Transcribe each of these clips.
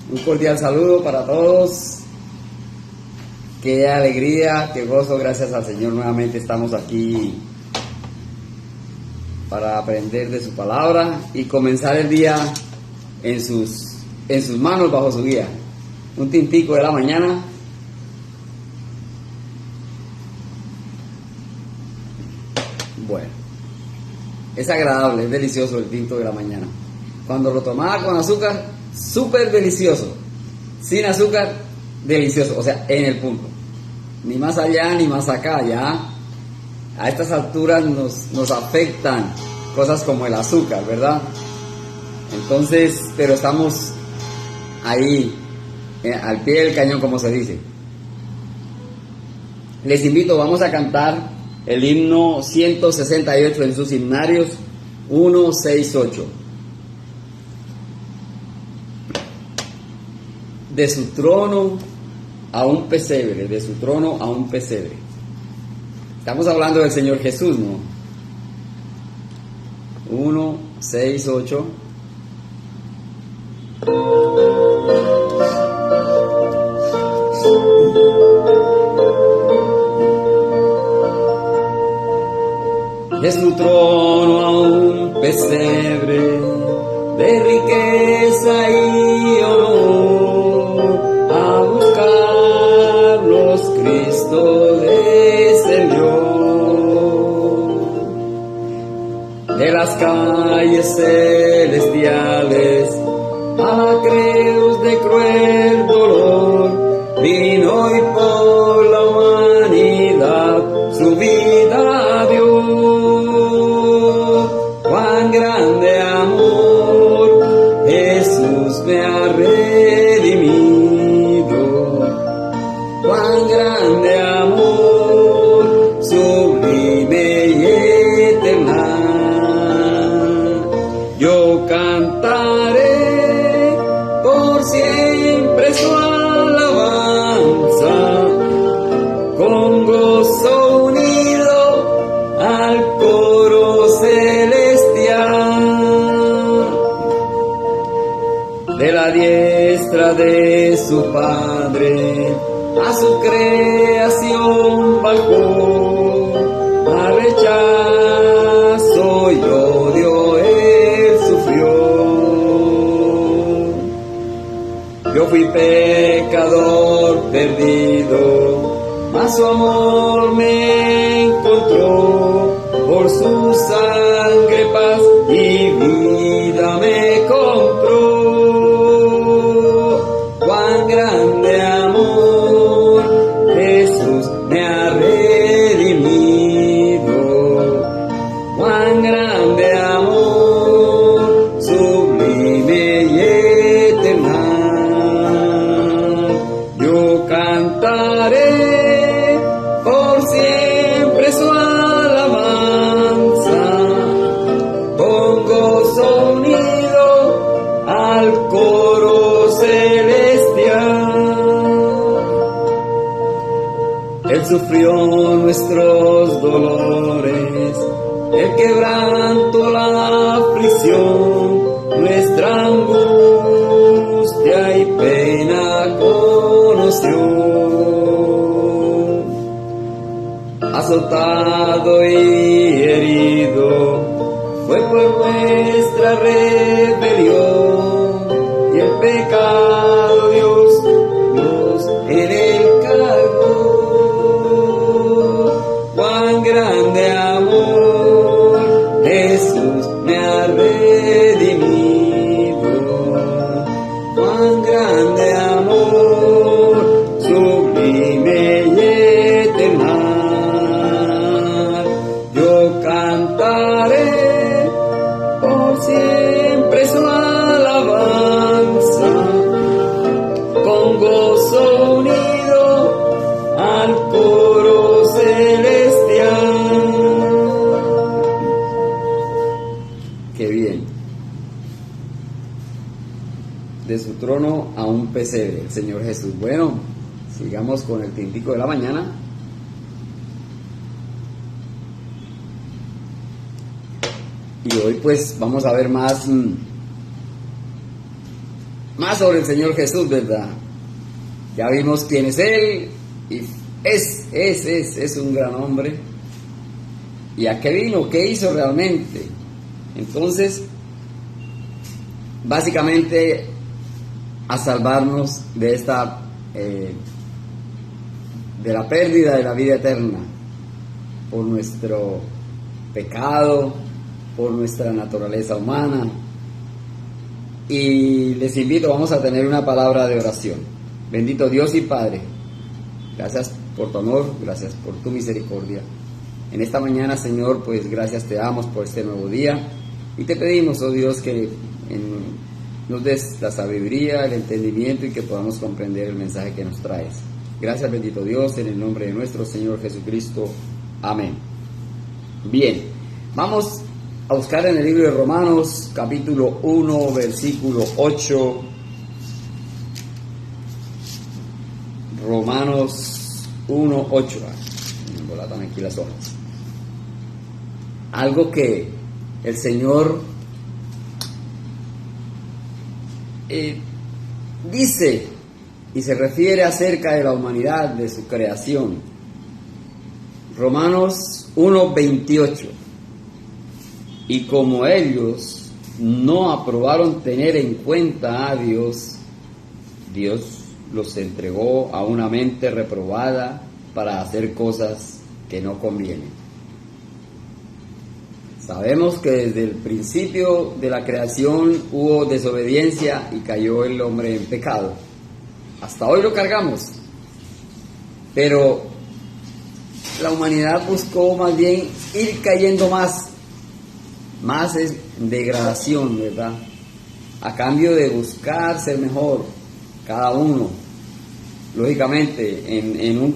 Un cordial saludo para todos. Qué alegría, qué gozo, gracias al Señor. Nuevamente estamos aquí para aprender de su palabra y comenzar el día en sus manos, bajo su guía. Un tintico de la mañana. Bueno, es agradable, es delicioso el tinto de la mañana. Cuando lo tomaba con azúcar, súper delicioso. Sin azúcar, delicioso, o sea, en el punto. Ni más allá ni más acá, ya. A estas alturas nos afectan cosas como el azúcar, ¿verdad? Entonces, pero estamos ahí, al pie del cañón, como se dice. Les invito, vamos a cantar el himno 168 en sus himnarios, 168. De su trono a un pesebre, de su trono a un pesebre. Estamos hablando del Señor Jesús, ¿no? 168. De su trono a un pesebre, de riqueza y honor, a buscarlos Cristo descendió. De las calles celestiales a la cruz de cruel dolor, vino y por la humanidad su vida dio. Cuán grande amor, Jesús me ha redimido. Cuán grande amor, sublime y eterna. Yo cantaré por siempre su alabanza, con gozo unido al coro celestial. De la diestra de su Padre a su creación bajó, a rechazo y odio él sufrió. Yo fui pecador perdido, mas su amor me encontró. Por su sangre paz y vida me compró. Cuán grande amor, Jesús me ha redimido. Cuán grande amor, sublime y eterna. Yo cantaré por siempre su alabanza, con gozo unido al coro celestial. Él sufrió nuestros dolores, el quebranto, la aflicción, nuestra angustia y pena conoció. Azotado y herido fue por nuestra rebelión, y el pecado Dios en él cargó. Cuán grande amor, Jesús me ha redimido. Cuán grande amor, sublime y eterna. Yo cantaré por siempre su alabanza, con gozo unido al coro celestial. Qué bien. De su trono a un pesebre, el Señor Jesús. Bueno, sigamos con el tintico de la mañana. Y hoy pues vamos a ver más más sobre el Señor Jesús, ¿verdad? Ya vimos quién es Él, y es un gran hombre. ¿Y a qué vino? ¿Qué hizo realmente? Entonces, básicamente, a salvarnos de esta, de la pérdida de la vida eterna, por nuestro pecado, por nuestra naturaleza humana. Y les invito, vamos a tener una palabra de oración. Bendito Dios y Padre, gracias por tu amor, gracias por tu misericordia. En esta mañana, Señor, pues gracias te damos por este nuevo día y te pedimos, oh Dios, que nos des la sabiduría, el entendimiento y que podamos comprender el mensaje que nos traes. Gracias, bendito Dios, en el nombre de nuestro Señor Jesucristo. Amén. Bien, vamos a buscar en el libro de Romanos, capítulo 1, versículo 8. Romanos 1, 8. Me embolatan aquí las hojas. Algo que el Señor dice y se refiere acerca de la humanidad, de su creación. Romanos 1, 28. Y como ellos no aprobaron tener en cuenta a Dios, Dios los entregó a una mente reprobada para hacer cosas que no convienen. Sabemos que desde el principio de la creación hubo desobediencia y cayó el hombre en pecado. Hasta hoy lo cargamos. Pero la humanidad buscó más bien ir cayendo más es degradación, ¿verdad? A cambio de buscar ser mejor, cada uno. Lógicamente, en un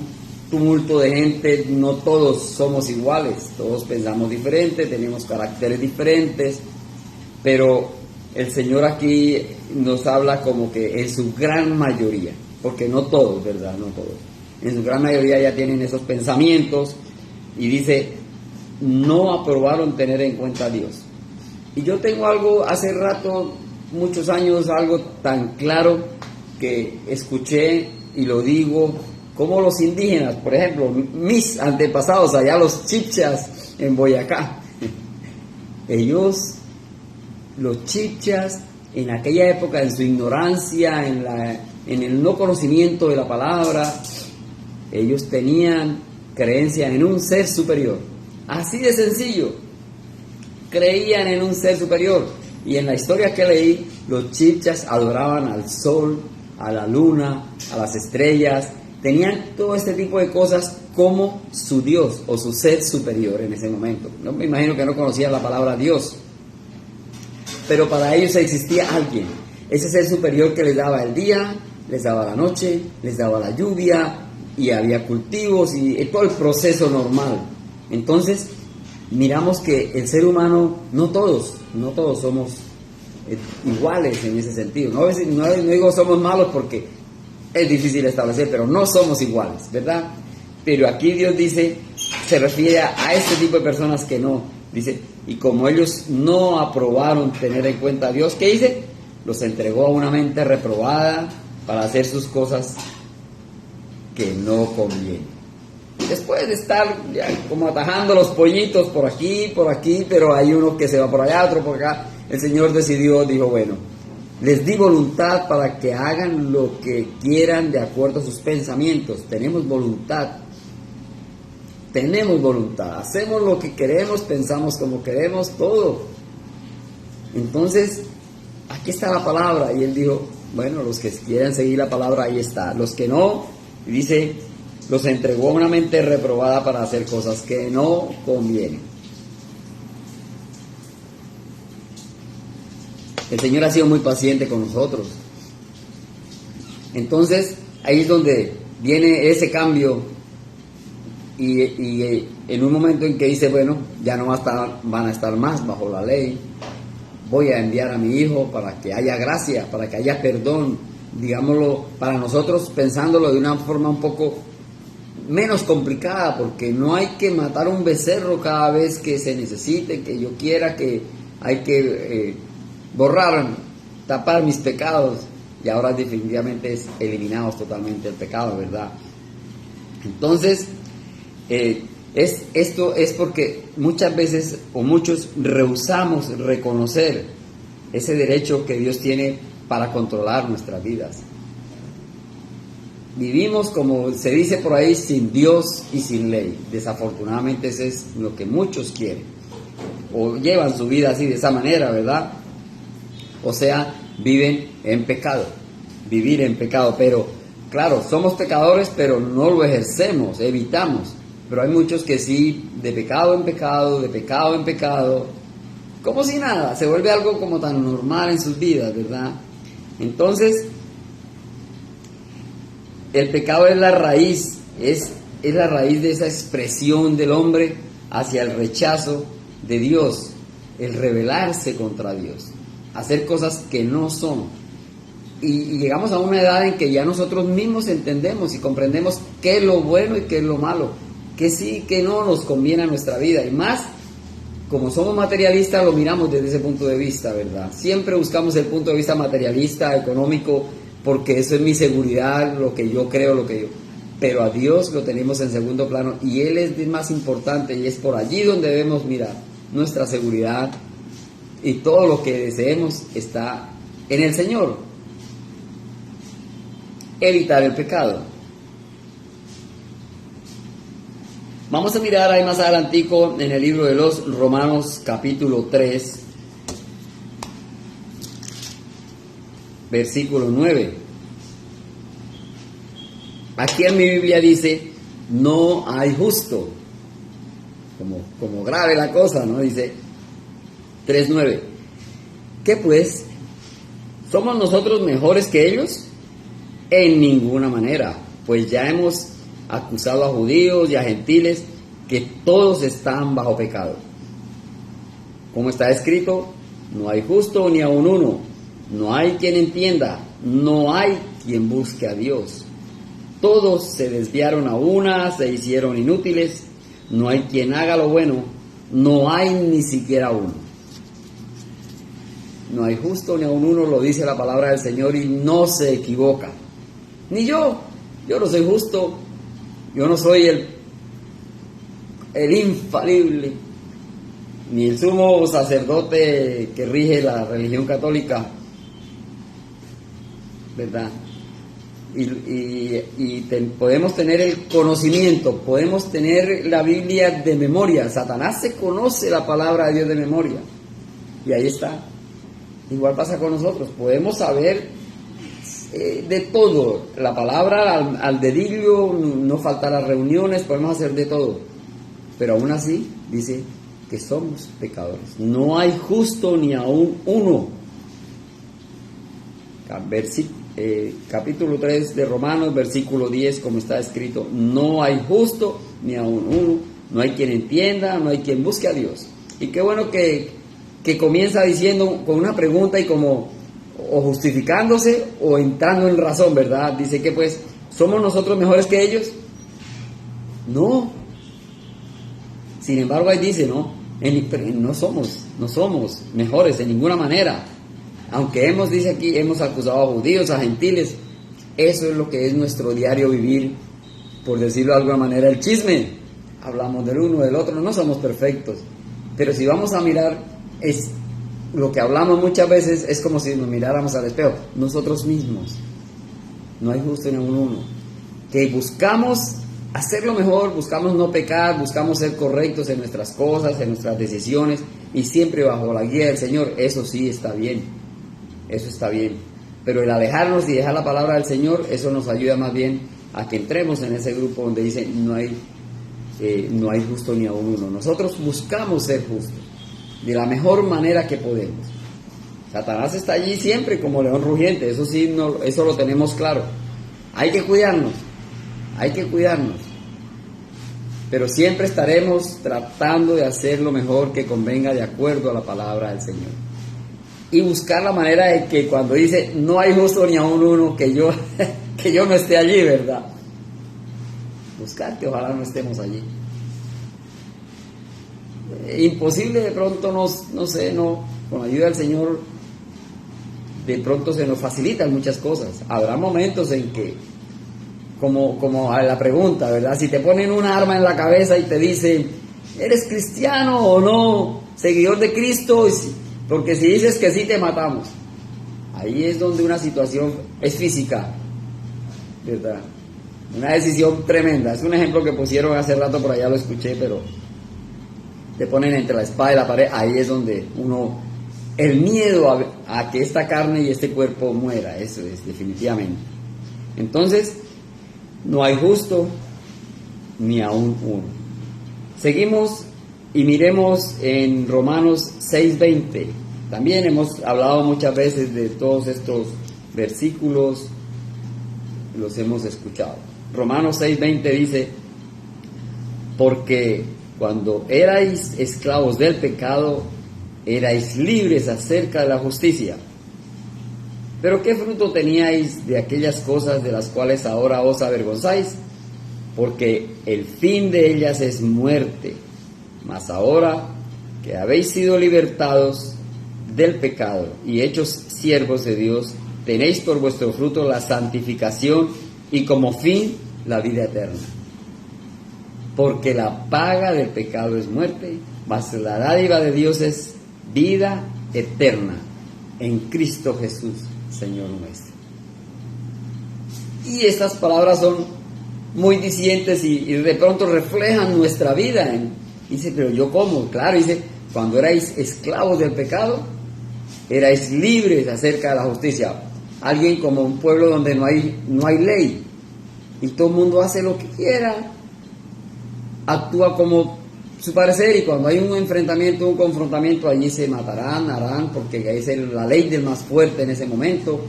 tumulto de gente, no todos somos iguales, todos pensamos diferente, tenemos caracteres diferentes, pero el Señor aquí nos habla como que en su gran mayoría, porque no todos, ¿verdad? No todos. En su gran mayoría ya tienen esos pensamientos y dice, no aprobaron tener en cuenta a Dios. Y yo tengo algo, hace rato, muchos años, algo tan claro que escuché y lo digo, como los indígenas, por ejemplo, mis antepasados, allá los chipchas en Boyacá, ellos, los chipchas, en aquella época, en su ignorancia, en el no conocimiento de la palabra, ellos tenían creencia en un ser superior. Así de sencillo, creían en un ser superior. Y en la historia que leí, los chipchas adoraban al sol, a la luna, a las estrellas, tenían todo este tipo de cosas como su Dios o su ser superior en ese momento. No me imagino que no conocían la palabra Dios, pero para ellos existía alguien, ese ser superior que les daba el día, les daba la noche, les daba la lluvia, y había cultivos y todo el proceso normal. Entonces, miramos que el ser humano, no todos somos iguales en ese sentido. No digo somos malos porque es difícil establecer, pero no somos iguales, ¿verdad? Pero aquí Dios dice, se refiere a este tipo de personas que no. Dice, y como ellos no aprobaron tener en cuenta a Dios, ¿qué dice? Los entregó a una mente reprobada para hacer sus cosas que no convienen. Después de estar ya como atajando los pollitos por aquí, pero hay uno que se va por allá, otro por acá, el Señor dijo, bueno, les di voluntad para que hagan lo que quieran de acuerdo a sus pensamientos. Tenemos voluntad, hacemos lo que queremos, pensamos como queremos, todo. Entonces, aquí está la palabra, y Él dijo, bueno, los que quieran seguir la palabra, ahí está. Los que no, dice, los entregó a una mente reprobada para hacer cosas que no convienen. El Señor ha sido muy paciente con nosotros. Entonces, ahí es donde viene ese cambio y en un momento en que dice, bueno, ya no van a estar más bajo la ley, voy a enviar a mi Hijo para que haya gracia, para que haya perdón, digámoslo, para nosotros pensándolo de una forma un poco menos complicada, porque no hay que matar un becerro cada vez que se necesite, que yo quiera, que hay que tapar mis pecados. y ahora definitivamente es eliminados totalmente el pecado, ¿verdad? Entonces, esto es porque muchas veces o muchos rehusamos reconocer ese derecho que Dios tiene para controlar nuestras vidas. Vivimos, como se dice por ahí, sin Dios y sin ley. Desafortunadamente eso es lo que muchos quieren, o llevan su vida así de esa manera, ¿verdad? O sea, viven en pecado, vivir en pecado, pero claro, somos pecadores, pero no lo ejercemos, evitamos. Pero hay muchos que sí, de pecado en pecado, de pecado en pecado, como si nada, se vuelve algo como tan normal en sus vidas, ¿verdad? Entonces, el pecado es la raíz, es la raíz de esa expresión del hombre hacia el rechazo de Dios, el rebelarse contra Dios, hacer cosas que no son. Y llegamos a una edad en que ya nosotros mismos entendemos y comprendemos qué es lo bueno y qué es lo malo, que sí, que no nos conviene a nuestra vida. Y más, como somos materialistas, lo miramos desde ese punto de vista, ¿verdad? Siempre buscamos el punto de vista materialista, económico, porque eso es mi seguridad, lo que yo creo, pero a Dios lo tenemos en segundo plano y Él es el más importante, y es por allí donde debemos mirar. Nuestra seguridad y todo lo que deseemos está en el Señor. Evitar el pecado. Vamos a mirar ahí más adelantico en el libro de los Romanos capítulo 3, versículo 9. Aquí en mi Biblia dice, no hay justo. Como grave la cosa, ¿no? Dice 3:9. ¿Qué pues? ¿Somos nosotros mejores que ellos? En ninguna manera, pues ya hemos acusado a judíos y a gentiles que todos están bajo pecado. Como está escrito, no hay justo ni aun uno, no hay quien entienda, no hay quien busque a Dios. Todos se desviaron a una, se hicieron inútiles, no hay quien haga lo bueno, no hay ni siquiera uno. No hay justo ni aun uno, lo dice la palabra del Señor y no se equivoca. Ni yo no soy justo, yo no soy el infalible, ni el sumo sacerdote que rige la religión católica, ¿verdad? Podemos tener el conocimiento, podemos tener la Biblia de memoria. Satanás se conoce la palabra de Dios de memoria, y ahí está. Igual pasa con nosotros, podemos saber de todo, la palabra al dedillo, no faltar las reuniones, podemos hacer de todo, pero aún así dice que somos pecadores. No hay justo ni aún uno. Capítulo 3 de Romanos, versículo 10, como está escrito, no hay justo ni aún uno, no hay quien entienda, no hay quien busque a Dios. Y qué bueno que comienza diciendo con una pregunta y como o justificándose o entrando en razón, ¿verdad? Dice que pues, ¿somos nosotros mejores que ellos? No. Sin embargo, ahí dice, no somos mejores en ninguna manera. Aunque dice aquí, hemos acusado a judíos, a gentiles, eso es lo que es nuestro diario vivir, por decirlo de alguna manera, el chisme. Hablamos del uno, del otro, no somos perfectos. Pero si vamos a mirar, lo que hablamos muchas veces es como si nos miráramos al espejo, nosotros mismos. No hay justo ni uno. Que buscamos hacerlo mejor, buscamos no pecar, buscamos ser correctos en nuestras cosas, en nuestras decisiones, y siempre bajo la guía del Señor. Eso sí está bien, eso está bien. Pero el alejarnos y dejar la palabra del Señor, eso nos ayuda más bien a que entremos en ese grupo donde dice no hay justo ni aun uno. Nosotros buscamos ser justos de la mejor manera que podemos. Satanás está allí siempre como león rugiente, eso sí, eso lo tenemos claro. Hay que cuidarnos, pero siempre estaremos tratando de hacer lo mejor que convenga de acuerdo a la palabra del Señor. Y buscar la manera de que cuando dice no hay justo ni aun uno, que yo no esté allí, ¿verdad? Buscar que ojalá no estemos allí. Imposible de pronto, con la ayuda del Señor, de pronto se nos facilitan muchas cosas. Habrá momentos en que, como a la pregunta, ¿verdad? Si te ponen un arma en la cabeza y te dicen, ¿eres cristiano o no? ¿Seguidor de Cristo? Porque si dices que sí, te matamos. Ahí es donde una situación es física, ¿verdad? Una decisión tremenda. Es un ejemplo que pusieron hace rato, por allá lo escuché, pero te ponen entre la espada y la pared. Ahí es donde el miedo a que esta carne y este cuerpo muera, eso es, definitivamente. Entonces, no hay justo ni aún uno. Seguimos y miremos en Romanos 6:20. También hemos hablado muchas veces de todos estos versículos, los hemos escuchado. Romanos 6:20 dice, porque cuando erais esclavos del pecado, erais libres acerca de la justicia. Pero ¿qué fruto teníais de aquellas cosas de las cuales ahora os avergonzáis? Porque el fin de ellas es muerte. Mas ahora que habéis sido libertados del pecado y hechos siervos de Dios, tenéis por vuestro fruto la santificación y como fin la vida eterna. Porque la paga del pecado es muerte, mas la dádiva de Dios es vida eterna en Cristo Jesús, Señor nuestro. Y estas palabras son muy dicientes y de pronto reflejan nuestra vida. Dice, pero yo ¿cómo? Claro, dice, cuando erais esclavos del pecado, erais libres acerca de la justicia. Alguien como un pueblo donde no hay ley y todo el mundo hace lo que quiera, actúa como su parecer, y cuando hay un enfrentamiento, un confrontamiento, allí se matarán, harán, porque es la ley del más fuerte en ese momento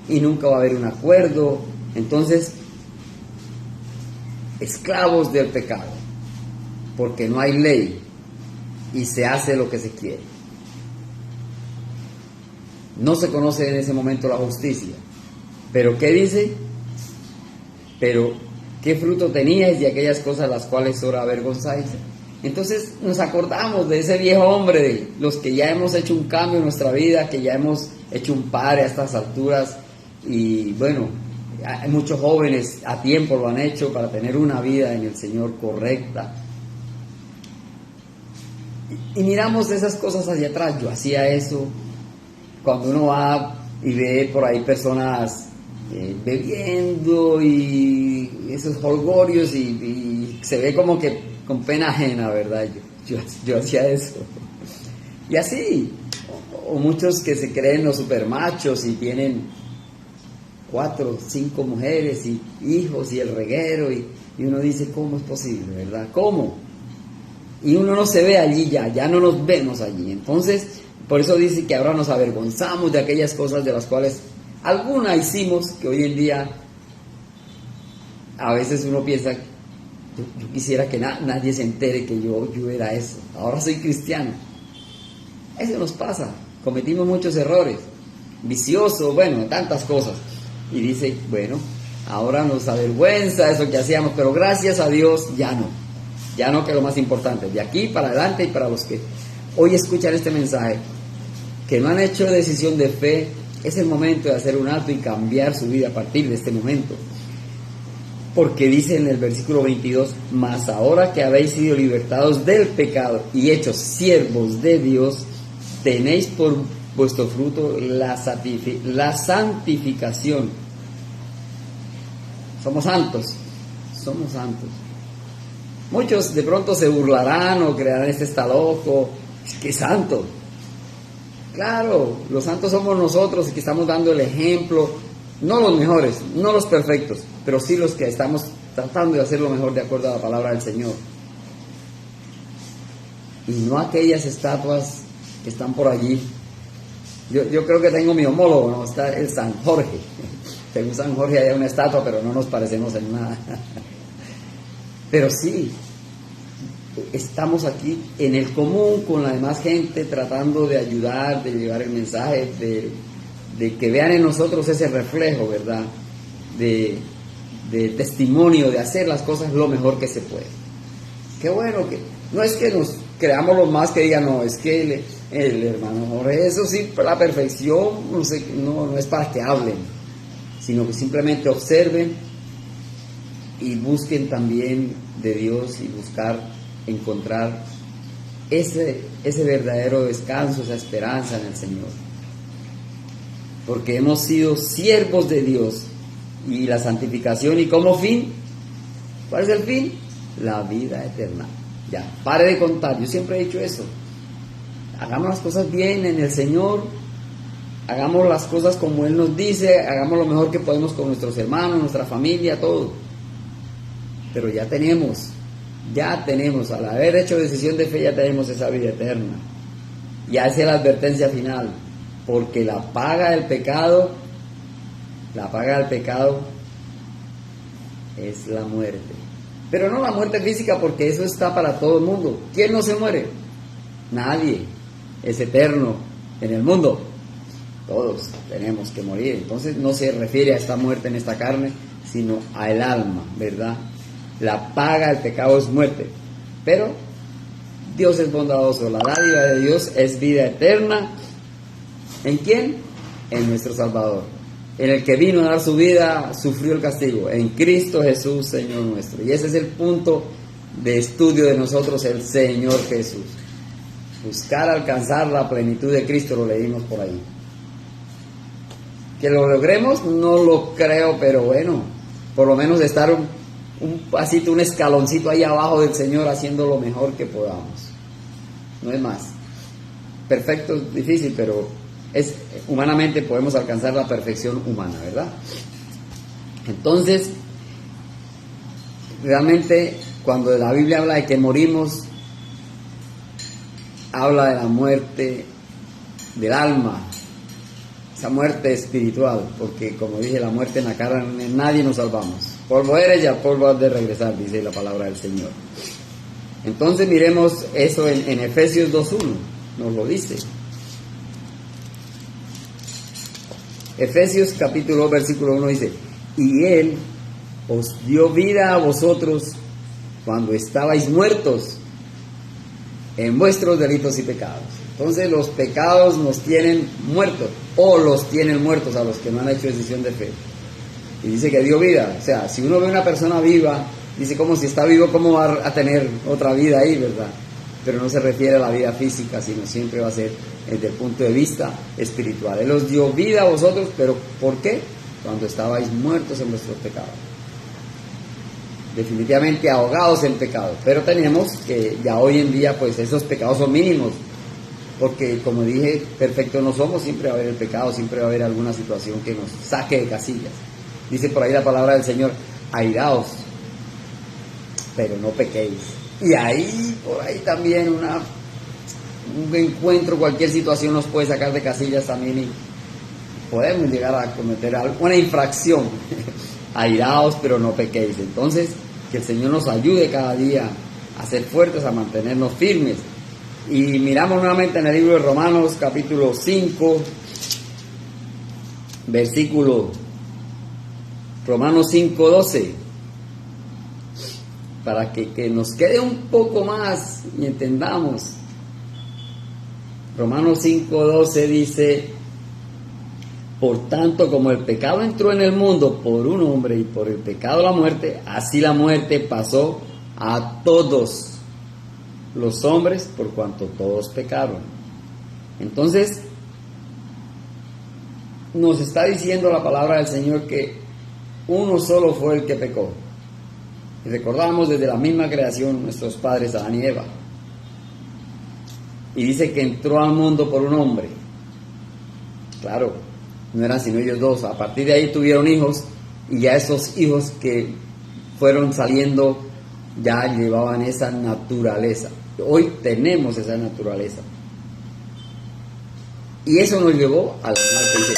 y nunca va a haber un acuerdo. Entonces, esclavos del pecado, porque no hay ley y se hace lo que se quiere. No se conoce en ese momento la justicia. Pero ¿qué dice? Pero ¿qué fruto teníais de aquellas cosas las cuales ahora avergonzáis? Entonces nos acordamos de ese viejo hombre, de los que ya hemos hecho un cambio en nuestra vida, que ya hemos hecho un padre a estas alturas, y bueno, muchos jóvenes a tiempo lo han hecho para tener una vida en el Señor correcta. Y miramos esas cosas hacia atrás. Yo hacía eso. Cuando uno va y ve por ahí personas bebiendo y esos holgorios y se ve como que con pena ajena, ¿verdad? Yo hacía eso. Y así, o muchos que se creen los supermachos y tienen 4, 5 mujeres y hijos y el reguero, y uno dice, ¿cómo es posible, verdad? ¿Cómo? Y uno no se ve allí ya no nos vemos allí. Entonces, por eso dice que ahora nos avergonzamos de aquellas cosas de las cuales algunas hicimos, que hoy en día a veces uno piensa, yo quisiera que nadie se entere que yo era eso, ahora soy cristiano. Eso nos pasa, cometimos muchos errores, viciosos, bueno, tantas cosas. Y dice, bueno, ahora nos avergüenza eso que hacíamos, pero gracias a Dios ya no, que es lo más importante. De aquí para adelante, y para los que hoy escuchan este mensaje, que no han hecho decisión de fe, es el momento de hacer un alto y cambiar su vida a partir de este momento. Porque dice en el versículo 22, mas ahora que habéis sido libertados del pecado y hechos siervos de Dios, tenéis por vuestro fruto la santificación. Somos santos. Muchos de pronto se burlarán o creerán, este está loco, ¿qué santo? Claro, los santos somos nosotros que estamos dando el ejemplo, no los mejores, no los perfectos, pero sí los que estamos tratando de hacer lo mejor de acuerdo a la palabra del Señor. Y no aquellas estatuas que están por allí. Yo creo que tengo mi homólogo, ¿no? Está el San Jorge. Según San Jorge hay una estatua, pero no nos parecemos en nada. Pero sí, estamos aquí en el común con la demás gente, tratando de ayudar, de llevar el mensaje, de que vean en nosotros ese reflejo, ¿verdad? De testimonio, de hacer las cosas lo mejor que se puede. Qué bueno que no es que nos creamos los más que digan, no, es que el hermano Jorge. Eso sí, la perfección no, sé, no es para que hablen, sino que simplemente observen y busquen también de Dios y buscar encontrar ese verdadero descanso, esa esperanza en el Señor. Porque hemos sido siervos de Dios y la santificación, y como fin, ¿cuál es el fin? La vida eterna. Ya, pare de contar, yo siempre he dicho eso. Hagamos las cosas bien en el Señor, hagamos las cosas como Él nos dice, hagamos lo mejor que podemos con nuestros hermanos, nuestra familia, todo. Pero ya tenemos, al haber hecho decisión de fe, ya tenemos esa vida eterna. Y esa es la advertencia final, porque la paga del pecado es la muerte. Pero no la muerte física, porque eso está para todo el mundo. ¿Quién no se muere? Nadie. Es eterno en el mundo. Todos tenemos que morir. Entonces no se refiere a esta muerte en esta carne, sino al alma, ¿verdad? La paga del pecado es muerte. Pero Dios es bondadoso. La dádiva de Dios es vida eterna. ¿En quién? En nuestro Salvador. En el que vino a dar su vida, sufrió el castigo. En Cristo Jesús, Señor nuestro. Y ese es el punto de estudio de nosotros, el Señor Jesús. Buscar alcanzar la plenitud de Cristo, lo leímos por ahí. Que lo logremos, no lo creo, pero bueno, por lo menos estar un pasito, un escaloncito ahí abajo del Señor, haciendo lo mejor que podamos. No es más. Perfecto es difícil, pero humanamente podemos alcanzar la perfección humana, ¿verdad? Entonces, realmente, cuando la Biblia habla de que morimos, habla de la muerte del alma, esa muerte espiritual, porque como dije, la muerte en la carne, nadie nos salvamos. Polvo eres y al polvo has de regresar, dice la palabra del Señor. Entonces miremos eso en Efesios 2:1, nos lo dice. Efesios capítulo 2, versículo 1 dice: y Él os dio vida a vosotros cuando estabais muertos en vuestros delitos y pecados. Entonces los pecados nos tienen muertos, o los tienen muertos a los que no han hecho decisión de fe. Y dice que dio vida. O sea, si uno ve a una persona viva, dice, como si está vivo, ¿cómo va a tener otra vida ahí, verdad? Pero no se refiere a la vida física, sino siempre va a ser desde el punto de vista espiritual. Él os dio vida a vosotros, pero ¿por qué? Cuando estabais muertos en vuestros pecados. Definitivamente ahogados en pecado. Pero tenemos que ya hoy en día, pues esos pecados son mínimos. Porque como dije, perfectos no somos, siempre va a haber el pecado, siempre va a haber alguna situación que nos saque de casillas. Dice por ahí la palabra del Señor: airaos, pero no pequéis. Y ahí, por ahí también un encuentro, cualquier situación nos puede sacar de casillas también y podemos llegar a cometer alguna infracción. Airaos, pero no pequéis. Entonces, que el Señor nos ayude cada día a ser fuertes, a mantenernos firmes. Y miramos nuevamente en el libro de Romanos, capítulo 5, versículo Romanos 5:12, para que nos quede un poco más y entendamos. Romanos 5:12 dice: por tanto, como el pecado entró en el mundo por un hombre y por el pecado la muerte, así la muerte pasó a todos los hombres por cuanto todos pecaron. Entonces, nos está diciendo la palabra del Señor que uno solo fue el que pecó. Y recordamos desde la misma creación nuestros padres Adán y Eva. Y dice que entró al mundo por un hombre. Claro, no eran sino ellos dos. A partir de ahí tuvieron hijos, y ya esos hijos que fueron saliendo ya llevaban esa naturaleza. Hoy tenemos esa naturaleza. Y eso nos llevó a la muerte.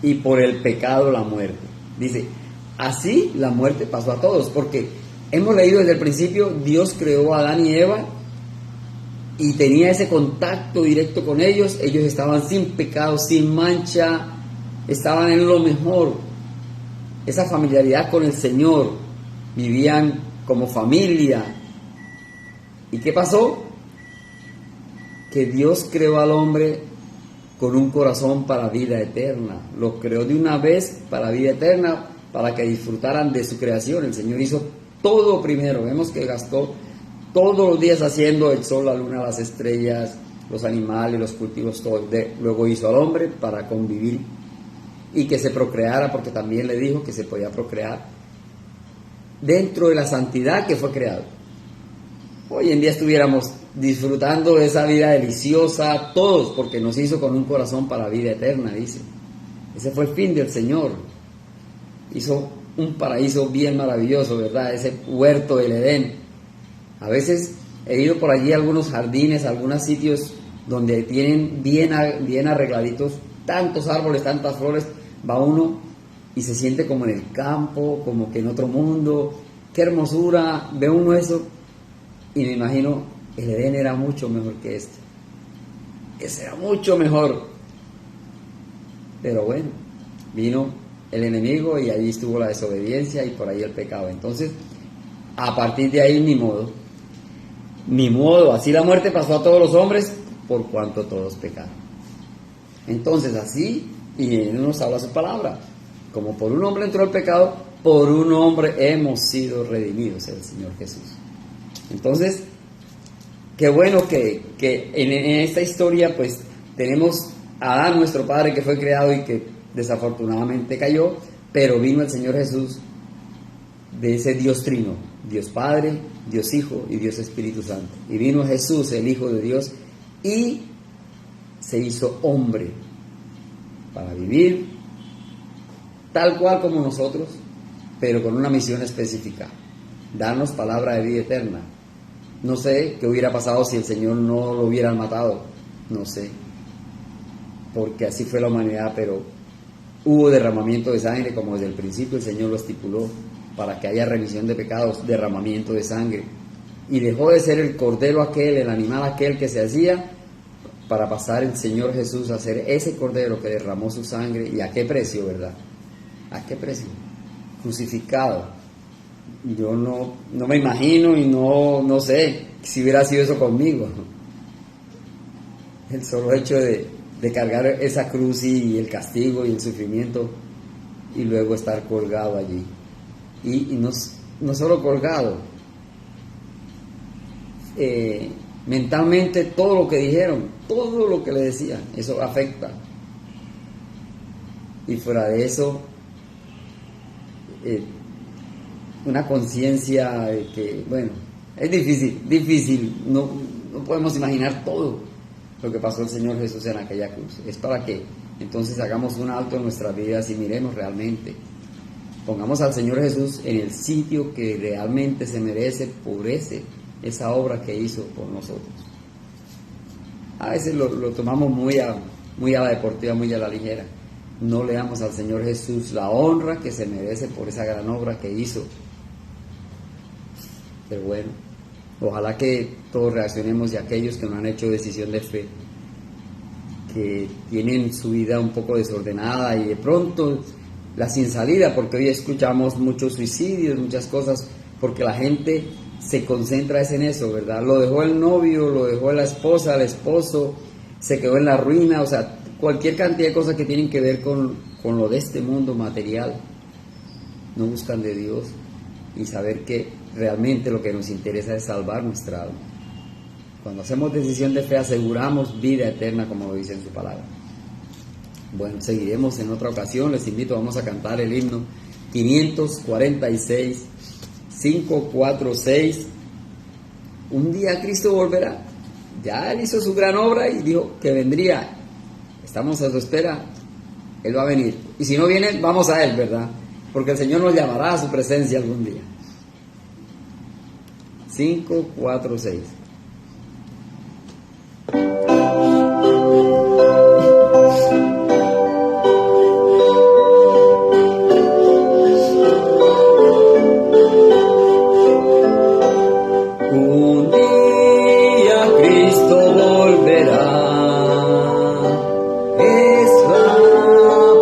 Y por el pecado la muerte. Dice, así la muerte pasó a todos, porque hemos leído desde el principio, Dios creó a Adán y Eva y tenía ese contacto directo con ellos. Ellos estaban sin pecado, sin mancha, estaban en lo mejor. Esa familiaridad con el Señor, vivían como familia. ¿Y qué pasó? que Dios creó al hombre con un corazón para vida eterna. Lo creó de una vez para vida eterna, para que disfrutaran de su creación. El Señor hizo todo primero. Vemos que gastó todos los días haciendo el sol, la luna, las estrellas, los animales, los cultivos, todo. Luego hizo al hombre para convivir y que se procreara, porque también le dijo que se podía procrear dentro de la santidad que fue creado. Hoy en día estuviéramos disfrutando de esa vida deliciosa todos, porque nos hizo con un corazón para vida eterna, dice. Ese fue el fin del Señor. Hizo un paraíso bien maravilloso, ¿verdad? Ese huerto del Edén. A veces he ido por allí a algunos jardines, a algunos sitios donde tienen bien arregladitos, tantos árboles, tantas flores. Va uno y se siente como en el campo, como que en otro mundo. Qué hermosura. Ve uno eso y me imagino, el Edén era mucho mejor que este. Ese era mucho mejor. Pero bueno, vino el enemigo y allí estuvo la desobediencia y por ahí el pecado. Entonces, a partir de ahí, ni modo, así la muerte pasó a todos los hombres por cuanto todos pecaron. Entonces, así, y Él nos habla su palabra, como por un hombre entró el pecado, por un hombre hemos sido redimidos, el Señor Jesús. Entonces, qué bueno que en esta historia pues tenemos a Adán, nuestro padre, que fue creado y que desafortunadamente cayó, pero vino el Señor Jesús de ese Dios trino, Dios Padre, Dios Hijo y Dios Espíritu Santo. Y vino Jesús, el Hijo de Dios, y se hizo hombre para vivir tal cual como nosotros, pero con una misión específica: darnos palabra de vida eterna. No sé qué hubiera pasado si el Señor no lo hubieran matado, no sé, porque así fue la humanidad, pero hubo derramamiento de sangre, como desde el principio el Señor lo estipuló, para que haya remisión de pecados, derramamiento de sangre, y dejó de ser el cordero aquel, el animal aquel que se hacía, para pasar el Señor Jesús a ser ese cordero que derramó su sangre. ¿Y a qué precio, verdad? ¿A qué precio? Crucificado. Yo no me imagino y no sé si hubiera sido eso conmigo. El solo hecho de cargar esa cruz y el castigo y el sufrimiento y luego estar colgado allí. Y no solo colgado, mentalmente todo lo que dijeron, todo lo que le decían, eso afecta. Y fuera de eso, una conciencia de que, bueno, es difícil, no podemos imaginar todo lo que pasó el Señor Jesús en aquella cruz. Es para que entonces hagamos un alto en nuestras vidas y miremos realmente, pongamos al Señor Jesús en el sitio que realmente se merece por esa obra que hizo por nosotros. A veces lo tomamos muy a la deportiva, muy a la ligera. No le damos al Señor Jesús la honra que se merece por esa gran obra que hizo. Pero bueno, ojalá que todos reaccionemos, y aquellos que no han hecho decisión de fe, que tienen su vida un poco desordenada y de pronto la sin salida, porque hoy escuchamos muchos suicidios, muchas cosas, porque la gente se concentra en eso, ¿verdad? Lo dejó el novio, lo dejó la esposa, el esposo, se quedó en la ruina, o sea, cualquier cantidad de cosas que tienen que ver con lo de este mundo material. No buscan de Dios y saber que realmente lo que nos interesa es salvar nuestra alma. Cuando hacemos decisión de fe, aseguramos vida eterna, como lo dice en su palabra. Bueno, seguiremos en otra ocasión. Les invito, vamos a cantar el himno 546, 546. Un día Cristo volverá. Ya Él hizo su gran obra y dijo que vendría. Estamos a su espera. Él va a venir. Y si no viene, vamos a Él, ¿verdad? Porque el Señor nos llamará a su presencia algún día. 546. Un día Cristo volverá, es la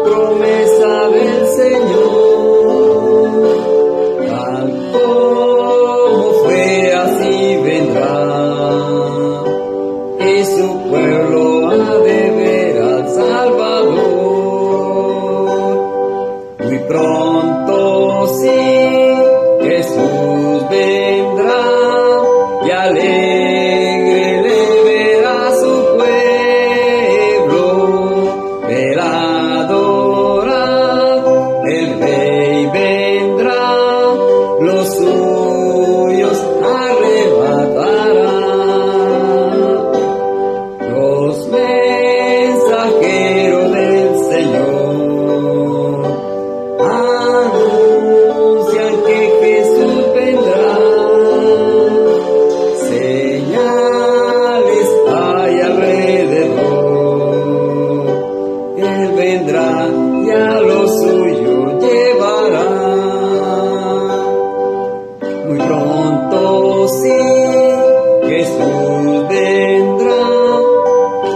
promesa del Señor, tal como fue así vendrá. a lo suyo llevará. Muy pronto sí, Jesús vendrá,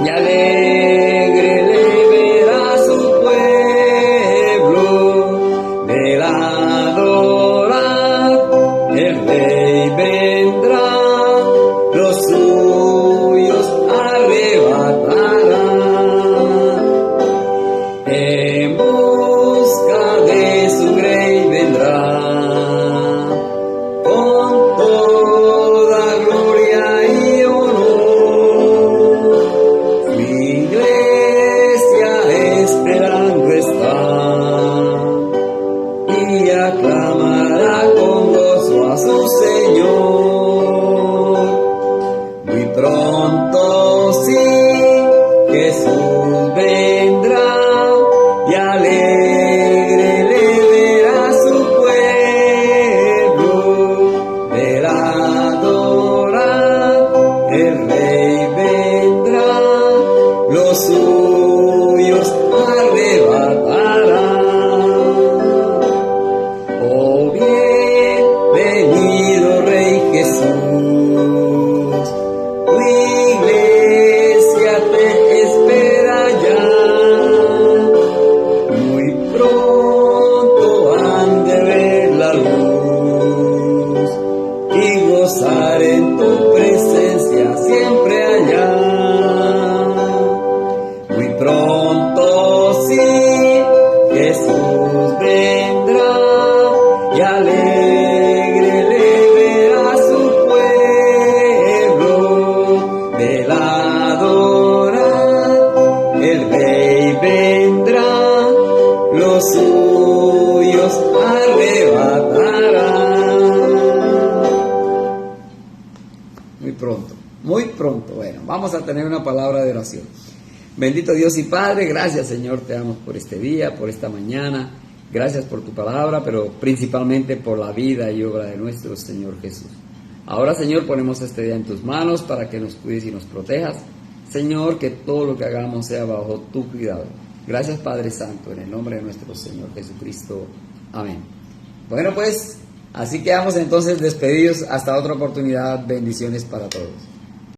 y alegre le verá su pueblo, del adorar, el Rey vendrá, los suyos arrebatará. En busca de su Rey vendrá, con toda gloria y honor. Su iglesia esperando está, y aclamará con gozo a su Señor. Muy pronto sí, Jesús vendrá, y alegre le verá su pueblo, del adorar, el Rey vendrá, los suyos arrebatará. Oh, bienvenido Rey Jesús, tu iglesia te espera ya. Muy pronto han de ver la luz y gozar en tu presencia siempre allá. Muy pronto sí, Jesús vendrá, y alegre le verá su pueblo, del adorar, el Rey vendrá, los suyos arrebatará. Muy pronto, muy pronto. Bueno, vamos a tener una palabra de oración. Bendito Dios y Padre, gracias Señor, te damos por este día, por esta mañana. Gracias por tu palabra, pero principalmente por la vida y obra de nuestro Señor Jesús. Ahora, Señor, ponemos este día en tus manos para que nos cuides y nos protejas. Señor, que todo lo que hagamos sea bajo tu cuidado. Gracias, Padre Santo, en el nombre de nuestro Señor Jesucristo. Amén. Bueno, pues, así quedamos entonces despedidos. Hasta otra oportunidad. Bendiciones para todos.